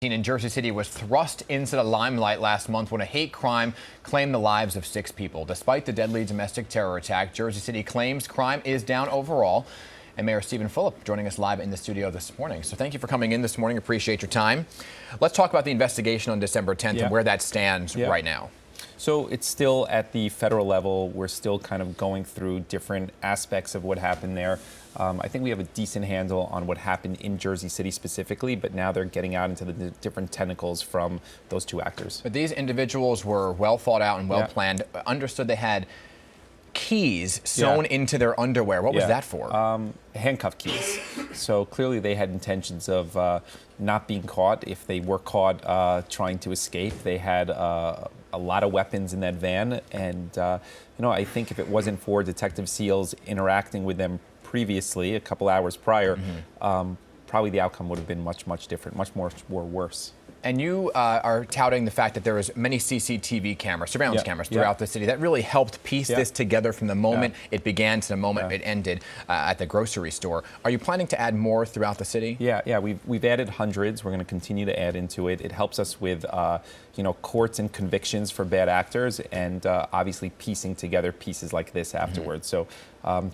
In Jersey City was thrust into the limelight last month when a hate crime claimed the lives of 6 people. Despite the deadly domestic terror attack, Jersey City claims crime is down overall. And Mayor Steven Fulop joining us live in the studio this morning. So thank you for coming in this morning. Appreciate your time. Let's talk about the investigation on December 10th and where that stands right now. So it's still at the federal level. We're still kind of going through different aspects of what happened there. I think we have a decent handle on what happened in Jersey City specifically, but now they're getting out into the different tentacles from those 2 actors. But these individuals were well thought out and well planned. Understood they had keys sewn into their underwear. What was that for? Handcuff keys. So clearly they had intentions of not being caught. If they were caught trying to escape, they had a lot of weapons in that van. And, I think if it wasn't for Detective Seals interacting with them previously, a couple hours prior, probably the outcome would have been much different, much more worse. And you are touting the fact that there was many CCTV cameras, surveillance cameras throughout the city that really helped piece this together from the moment it began to the moment it ended at the grocery store. Are you planning to add more throughout the city? Yeah. We've added hundreds. We're going to continue to add into it. It helps us with courts and convictions for bad actors, and obviously piecing together pieces like this afterwards. So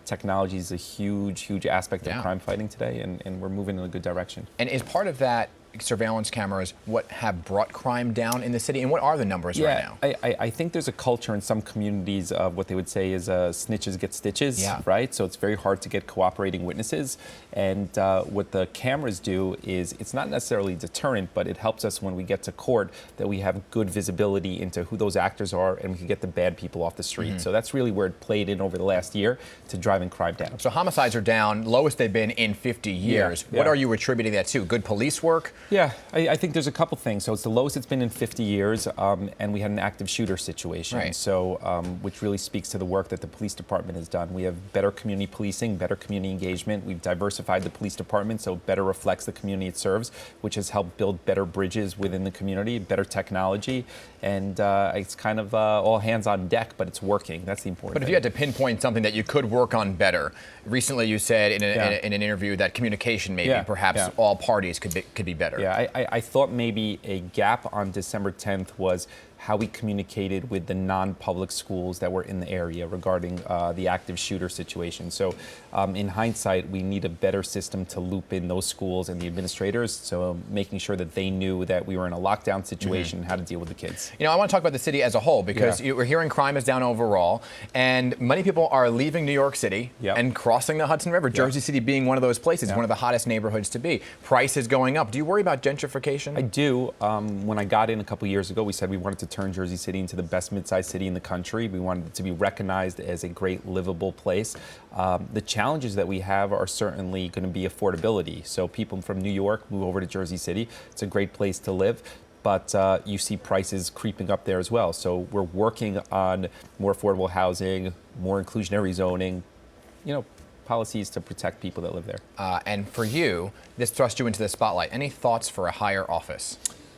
technology is a huge aspect of crime fighting today, and we're moving in a good direction. And is part of that surveillance cameras what have brought crime down in the city, and what are the numbers right now? I think there's a culture in some communities of what they would say is snitches get stitches, right? So it's very hard to get cooperating witnesses, and what the cameras do is it's not necessarily deterrent, but it helps us when we get to court that we have good visibility into who those actors are, and we can get the bad people off the street. So that's really where it played in over the last year to driving crime down. So homicides are down, lowest they've been in 50 years. What are you attributing that to? Good police work? Yeah, I think there's a couple things. So it's the lowest it's been in 50 years, and we had an active shooter situation. So, which really speaks to the work that the police department has done. We have better community policing, better community engagement. We've diversified the police department so it better reflects the community it serves, which has helped build better bridges within the community, better technology, and it's kind of all hands on deck, but it's working. That's the important thing. But if you had to pinpoint something that you could work on better, recently you said in an interview that communication maybe perhaps all parties could be better. Yeah, I thought maybe a gap on December 10th was how we communicated with the non-public schools that were in the area regarding the active shooter situation. So in hindsight, we need a better system to loop in those schools and the administrators, so making sure that they knew that we were in a lockdown situation and how to deal with the kids. I want to talk about the city as a whole, because we're hearing crime is down overall, and many people are leaving New York City and crossing the Hudson River, Jersey City being one of those places, one of the hottest neighborhoods to be. Prices going up. Do you worry about gentrification? I do. When I got in a couple years ago, we said we wanted to turn Jersey City into the best mid-sized city in the country. We wanted it to be recognized as a great livable place. The challenges that we have are certainly going to be affordability. So people from New York move over to Jersey City. It's a great place to live, but you see prices creeping up there as well. So we're working on more affordable housing, more inclusionary zoning, policies to protect people that live there. And for you, this thrust you into the spotlight. Any thoughts for a higher office?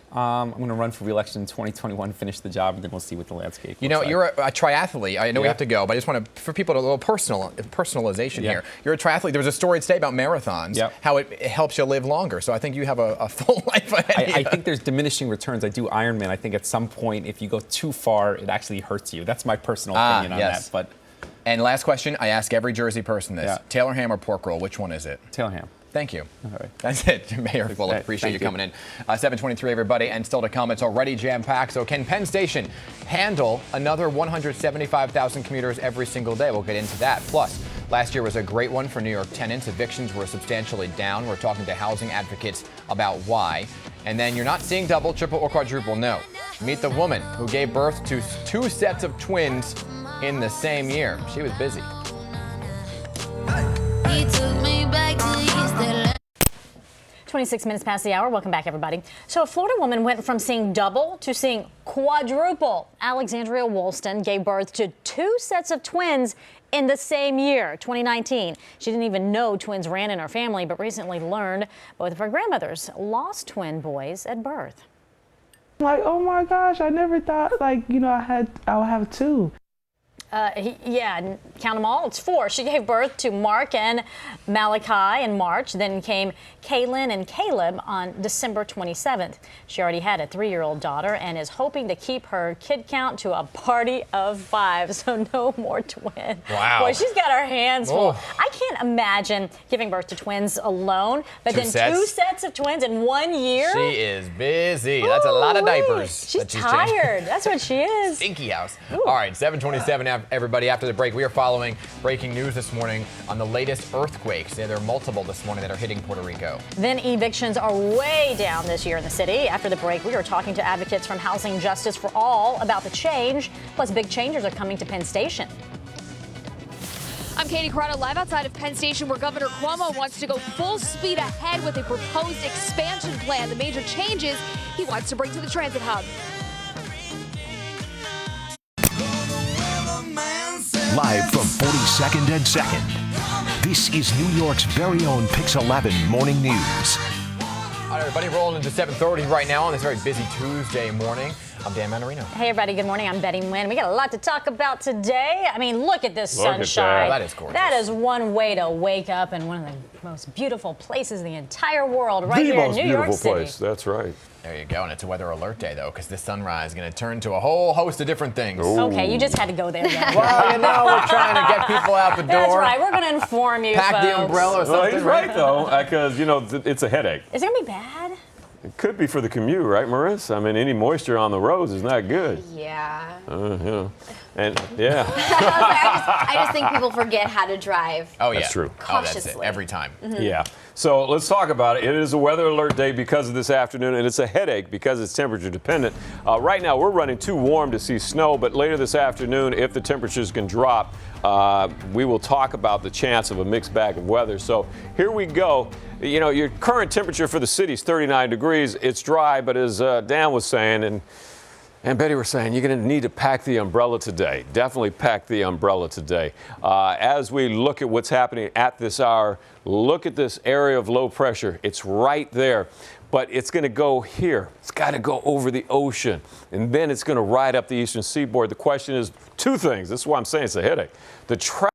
I'm going to run for re-election in 2021, finish the job, and then we'll see what the landscape looks like. You're a triathlete. I know we have to go, but I just want to, for people, a little personalization here. You're a triathlete. There was a story today about marathons, how it helps you live longer. So I think you have a full life ahead. I think there's diminishing returns. I do Ironman. I think at some point, if you go too far, it actually hurts you. That's my personal opinion on that. But. And last question, I ask every Jersey person this. Taylor ham or pork roll, which one is it? Taylor ham. Thank you. All right. That's it, Mayor Fulop. Appreciate you coming in. 7:23, everybody, and still to come. It's already jam-packed. So can Penn Station handle another 175,000 commuters every single day? We'll get into that. Plus, last year was a great one for New York tenants. Evictions were substantially down. We're talking to housing advocates about why. And then you're not seeing double, triple, or quadruple. No. Meet the woman who gave birth to 2 sets of twins in the same year. She was busy. He took me back to East LA. 26 minutes past the hour. Welcome back, everybody. So a Florida woman went from seeing double to seeing quadruple. Alexandria Woolston gave birth to 2 sets of twins in the same year, 2019. She didn't even know twins ran in her family, but recently learned both of her grandmothers lost twin boys at birth. Like, oh my gosh, I never thought, I would have 2. Yeah, count them all. It's 4. She gave birth to Mark and Malachi in March. Then came Kaylin and Caleb on December 27th. She already had a 3-year-old daughter and is hoping to keep her kid count to a party of 5. So no more twins. Wow. Boy, she's got her hands full. Oh. I can't imagine giving birth to twins alone, but Two then sets? 2 sets of twins in 1 year. She is busy. That's a lot of diapers. She's that she's changing. tired. That's what she is. Stinky house. Ooh. All right, 7:27, everybody. After the break, we are following breaking news this morning on the latest earthquakes. Yeah, there are multiple this morning that are hitting Puerto Rico. Then evictions are way down this year in the city. After the break, we are talking to advocates from Housing Justice for All about the change. Plus, big changes are coming to Penn Station. I'm Katie Corrado, live outside of Penn Station, where Governor Cuomo wants to go full speed ahead with a proposed expansion plan. The major changes he wants to bring to the transit hub. Live from 42nd and 2nd, this is New York's very own Pix 11 Morning News. All right, everybody, rolling into 7:30 right now on this very busy Tuesday morning. I'm Dan Mannarino. Hey, everybody. Good morning. I'm Betty Nguyen. We got a lot to talk about today. I mean, look at this sunshine. That is gorgeous. That is one way to wake up in one of the most beautiful places in the entire world, right here in New York City. Place. That's right. There you go, and it's a weather alert day, though, because this sunrise is going to turn to a whole host of different things. Okay, you just had to go there. Then. Well, you know, we're trying to get people out the door. That's right. We're going to inform you, Pack the folks. umbrella or something. Well, he's right, though, because, you know, it's a headache. Is it going to be bad? It could be for the commute, right, Marissa? I mean, any moisture on the roads is not good. Yeah. Yeah. And, yeah. I just think people forget how to drive. Oh, yeah. That's true. Oh, that's it. Cautiously. Every time. Yeah. So let's talk about it. It is a weather alert day because of this afternoon, and it's a headache because it's temperature dependent. Right now, we're running too warm to see snow, but later this afternoon, if the temperatures can drop, we will talk about the chance of a mixed bag of weather. So here we go. You know, your current temperature for the city is 39 degrees. It's dry, but as Dan was saying, and Betty were saying, you're going to need to pack the umbrella today. Definitely pack the umbrella today. As we look at what's happening at this hour, look at this area of low pressure. It's right there, but it's going to go here. It's got to go over the ocean, and then it's going to ride up the eastern seaboard. The question is 2 things. This is why I'm saying it's a headache.